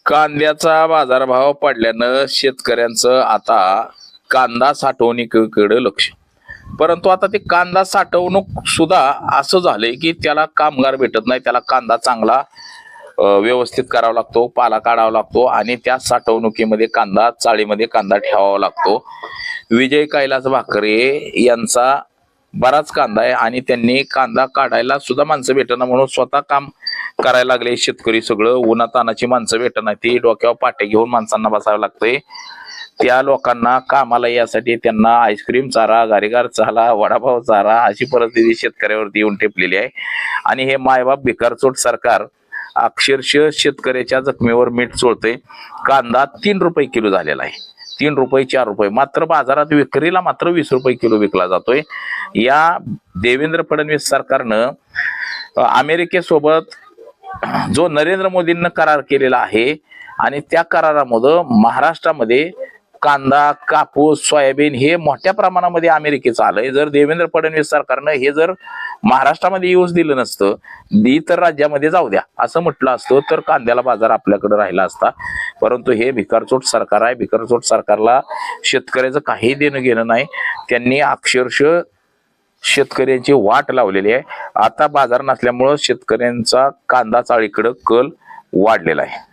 कांद्याचा बाजारभाव पडल्यानं शेतकऱ्यांचं आता कांदा साठवणुकीकडे लक्ष. परंतु आता ते कांदा साठवणूक सुद्धा असं झालंय की त्याला कामगार भेटत नाही. त्याला कांदा चांगला व्यवस्थित करावा लागतो, पाला काढावा लागतो आणि त्या साठवणुकीमध्ये कांदा चाळीमध्ये कांदा ठेवावा लागतो. विजय कैलास भाकरे यांचा बराच कांदा आहे आणि त्यांनी कांदा काढायला सुद्धा माणसं भेटना म्हणून स्वतः काम करायला लागले. शेतकरी सगळं उन्हातानाची माणसं भेटना, ती डोक्यावर पाटे घेऊन माणसांना बसावं लागतंय. त्या लोकांना कामाला यासाठी त्यांना आईस्क्रीम चारा, गारीगार चारा, वडापाव चारा अशी परिस्थिती शेतकऱ्यावरती येऊन टेपलेली आहे. आणि हे मायबाप भिकारचोट सरकार अक्षरशः शेतकऱ्याच्या जखमेवर मीठ चोळतंय. कांदा 3 रुपये किलो झालेला आहे, 3 रुपये 4 रुपये, मात्र बाजारात विक्रीला मात्र 20 रुपये किलो विकला जातोय. या देवेंद्र फडणवीस सरकारनं अमेरिकेसोबत जो नरेंद्र मोदींना करार केलेला आहे आणि त्या करारामध्ये महाराष्ट्रामध्ये कांदा, कापूस, सोयाबीन हे मोठ्या प्रमाणामध्ये अमेरिकेचं आलंय. जर देवेंद्र फडणवीस सरकारनं हे जर महाराष्ट्रामध्ये यूज दिलं नसतं, इतर राज्यामध्ये जाऊ द्या असं म्हटलं असतं, तर कांद्याला बाजार आपल्याकडे राहिला असता. परंतु हे भिकारचोट सरकार आहे. भिकारचोट सरकारला शेतकऱ्याचं काही देणं घेणं नाही. त्यांनी अक्षरशः शेतकऱ्यांची वाट लावलेली आहे. आता बाजार नसल्यामुळं शेतकऱ्यांचा कांदा चाळीकडे कल वाढलेला आहे.